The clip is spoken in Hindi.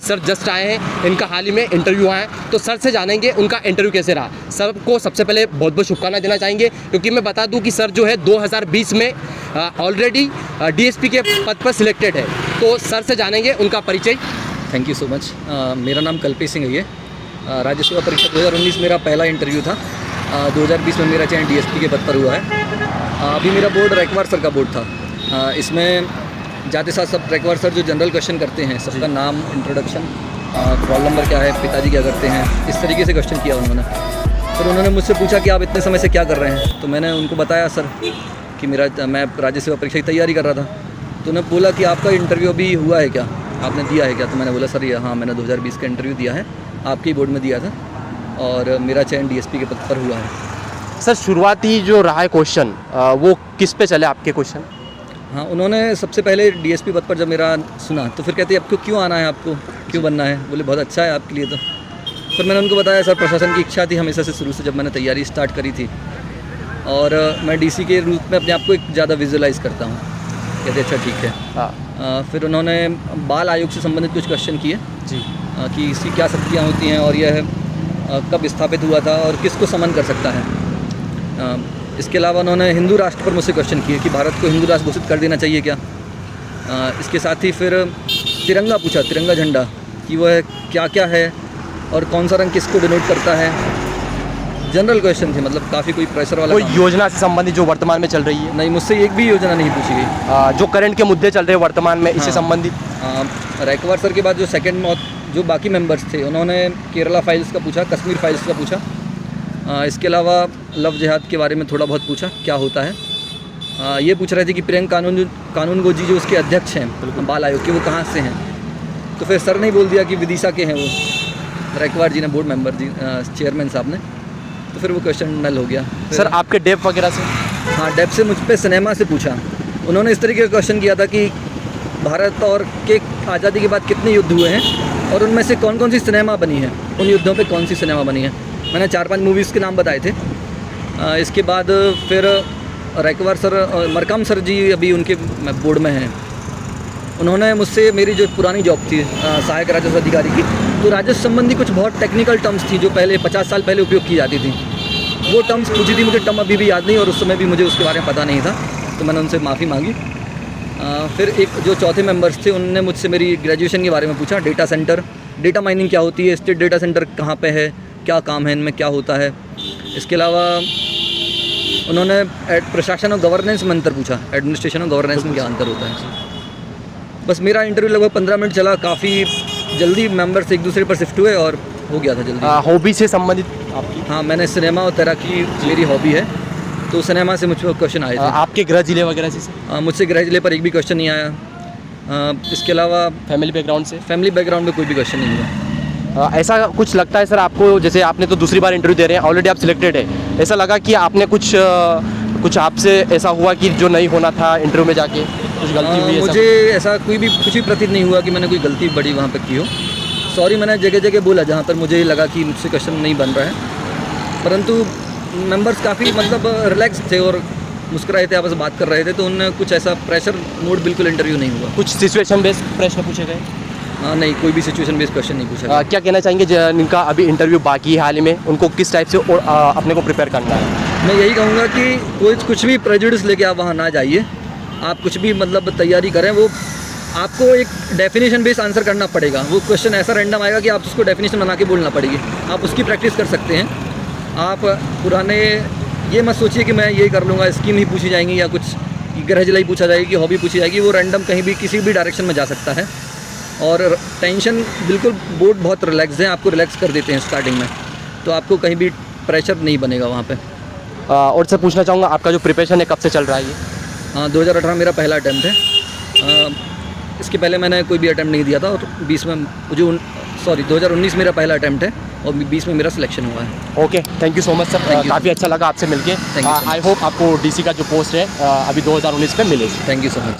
सर जस्ट आए हैं, इनका हाल ही में इंटरव्यू आया है, तो सर से जानेंगे उनका इंटरव्यू कैसे रहा। सर को सबसे पहले बहुत बहुत शुभकामनाएं देना चाहेंगे, क्योंकि मैं बता दूं कि सर जो है 2020 में ऑलरेडी डीएसपी के पद पर सिलेक्टेड है। तो सर से जानेंगे उनका परिचय। Thank you so much. मेरा नाम कल्पेश सिंह है। ये राज्य सेवा परीक्षा 2019 मेरा पहला इंटरव्यू था। 2020 में मेरा चयन डीएसपी के पद पर हुआ है। अभी मेरा बोर्ड रैकवार सर का बोर्ड था। इसमें जाते साथ सब रैकवार सर जो जनरल क्वेश्चन करते हैं, सबका नाम, इंट्रोडक्शन, रोल नंबर क्या है, पिताजी क्या करते हैं, इस तरीके से क्वेश्चन किया उन्होंने। फिर उन्होंने मुझसे पूछा कि आप इतने समय से क्या कर रहे हैं। तो मैंने उनको बताया सर कि मैं राज्य सेवा परीक्षा की तैयारी कर रहा था। तो उन्होंने बोला कि आपका इंटरव्यू अभी हुआ है क्या, आपने दिया है क्या। तो मैंने बोला सर ये हाँ, मैंने 2020 का इंटरव्यू दिया है, आपके ही बोर्ड में दिया था और मेरा चयन डीएसपी के पद पर हुआ है। सर शुरुआती जो रहा है क्वेश्चन वो किस पे चले आपके क्वेश्चन? हाँ, उन्होंने सबसे पहले डीएसपी पद पर जब मेरा सुना तो फिर कहते आपको क्यों आना है, आपको क्यों बनना है। बोले बहुत अच्छा है आपके लिए। तो फिर मैंने उनको बताया सर प्रशासन की इच्छा थी हमेशा से, शुरू से जब मैंने तैयारी स्टार्ट करी थी, और मैं डीसी के रूप में अपने आप को एक ज़्यादा विजुअलाइज़ करता हूँ। कहते अच्छा ठीक है। हाँ। फिर उन्होंने बाल आयोग से संबंधित कुछ क्वेश्चन किए जी। कि इसकी क्या शक्तियाँ होती हैं और यह कब स्थापित हुआ था और किसको समन कर सकता है। इसके अलावा उन्होंने हिंदू राष्ट्र पर मुझसे क्वेश्चन किए कि भारत को हिंदू राष्ट्र घोषित कर देना चाहिए क्या। इसके साथ ही फिर तिरंगा पूछा, तिरंगा झंडा कि वह क्या क्या है और कौन सा रंग किसको डिनोट करता है। जनरल क्वेश्चन थे, मतलब काफ़ी कोई प्रेशर वाला। कोई योजना से संबंधित जो वर्तमान में चल रही है? नहीं, मुझसे एक भी योजना नहीं पूछी गई। जो करंट के मुद्दे चल रहे हैं वर्तमान में, इससे संबंधित? रैकवार सर के बाद जो सेकंड जो बाकी मेंबर्स थे उन्होंने केरला फाइल्स का पूछा, कश्मीर फाइल्स का पूछा। इसके अलावा लव जिहाद के बारे में थोड़ा बहुत पूछा, क्या होता है। ये पूछ रहे थे कि प्रियंका कानूनगो जी जो उसके अध्यक्ष हैं बाल आयोग के, वो कहाँ से हैं। तो फिर सर ने बोल दिया कि विदिशा के हैं वो, रैकवार जी ने, बोर्ड मेंबर जी, चेयरमैन साहब ने। तो फिर वो क्वेश्चन नल हो गया। सर आपके डेप वगैरह से? हाँ, डेप से मुझ पर सिनेमा से पूछा। उन्होंने इस तरीके का क्वेश्चन किया था कि भारत और के आज़ादी के बाद कितने युद्ध हुए हैं और उनमें से कौन कौन सी सिनेमा बनी है, उन युद्धों पे कौन सी सिनेमा बनी है। मैंने 4-5 मूवीज़ के नाम बताए थे। इसके बाद फिर रैकवार सर, मरकाम सर जी अभी उनके बोर्ड में हैं। उन्होंने मुझसे मेरी जो पुरानी जॉब थी सहायक राजस्व अधिकारी की, तो राजस्व संबंधी कुछ बहुत टेक्निकल टर्म्स थी जो पहले 50 साल पहले उपयोग की जाती थी, वो टर्म्स पूछी थी। मुझे टर्म अभी भी याद नहीं और उस समय भी मुझे उसके बारे में पता नहीं था, तो मैंने उनसे माफ़ी मांगी। फिर एक जो चौथे मेंबर्स थे उन्होंने मुझसे मेरी ग्रेजुएशन के बारे में पूछा। डेटा सेंटर, डेटा माइनिंग क्या होती है, स्टेट डेटा सेंटर कहाँ पे है, क्या काम है इनमें, क्या होता है। इसके अलावा उन्होंने प्रशासन और गवर्नेंस में अंतर पूछा, एडमिनिस्ट्रेशन और गवर्नेंस में क्या अंतर होता है। बस मेरा इंटरव्यू लगभग 15 मिनट चला। काफ़ी जल्दी मेंबर्स एक दूसरे पर शिफ्ट हुए और हो गया था जल्दी। हॉबी से संबंधित आपकी? हाँ, मैंने सिनेमा और तैराकी मेरी हॉबी है, तो सिनेमा से मुझ पर क्वेश्चन आए थे। आपके गृह जिले वगैरह से? मुझसे गृह जिले पर एक भी क्वेश्चन नहीं आया। इसके अलावा फैमिली बैकग्राउंड से? फैमिली बैकग्राउंड में कोई भी क्वेश्चन नहीं हुआ। ऐसा कुछ लगता है सर आपको, जैसे आपने तो दूसरी बार इंटरव्यू दे रहे हैं, ऑलरेडी आप सिलेक्टेड है, ऐसा लगा कि आपने कुछ आपसे ऐसा हुआ कि जो नहीं होना था इंटरव्यू में जाके कुछ गलती हुई? मुझे ऐसा कुछ भी प्रतीत नहीं हुआ कि मैंने कोई गलती बड़ी वहाँ पर की हो। सॉरी मैंने जगह जगह बोला जहाँ पर मुझे लगा कि मुझसे क्वेश्चन नहीं बन रहा है, परंतु मेंबर्स काफ़ी मतलब रिलैक्स थे और मुस्कुराए थे, आपस में बात कर रहे थे, तो उनने कुछ ऐसा प्रेशर मोड बिल्कुल इंटरव्यू नहीं हुआ। कुछ सिचुएशन बेस्ड प्रश्न पूछे गए? नहीं, कोई भी सिचुएशन बेस्ड क्वेश्चन नहीं पूछा। क्या कहना चाहेंगे जिनका अभी इंटरव्यू बाकी है हाल ही में, उनको किस टाइप से अपने को प्रिपेयर करना है? मैं यही कहूँगा कि कुछ भी प्रेजुडिस लेके आप वहाँ ना जाइए। आप कुछ भी मतलब तैयारी करें, वो आपको एक डेफिनेशन बेस्ड आंसर करना पड़ेगा। वो क्वेश्चन ऐसा रैंडम आएगा कि आप उसको डेफिनेशन बना के बोलना पड़ेगी। आप उसकी प्रैक्टिस कर सकते हैं। आप पुराने ये मत सोचिए कि मैं ये कर लूँगा, स्कीम ही पूछी जाएंगी या कुछ गृह जिला ही पूछा जाएगी, हॉबी पूछी जाएगी। वो रैंडम कहीं भी किसी भी डायरेक्शन में जा सकता है और टेंशन बिल्कुल, बोर्ड बहुत रिलैक्स है, आपको रिलैक्स कर देते हैं स्टार्टिंग में, तो आपको कहीं भी प्रेशर नहीं बनेगा वहाँ पे। और सर पूछना चाहूँगा आपका जो प्रिपरेशन है कब से चल रहा है ये? 2018 मेरा पहला अटैम्प्ट है। इसके पहले मैंने कोई भी अटैम्प्ट नहीं दिया था और 20 में मुझे 2019 मेरा पहला अटैम्प्ट है और 20 में मेरा सिलेक्शन हुआ है। Okay, thank you so much sir, काफ़ी अच्छा लगा आपसे मिलके। आई होप आपको डीसी का जो पोस्ट है अभी 2019 में मिले। Thank you so much.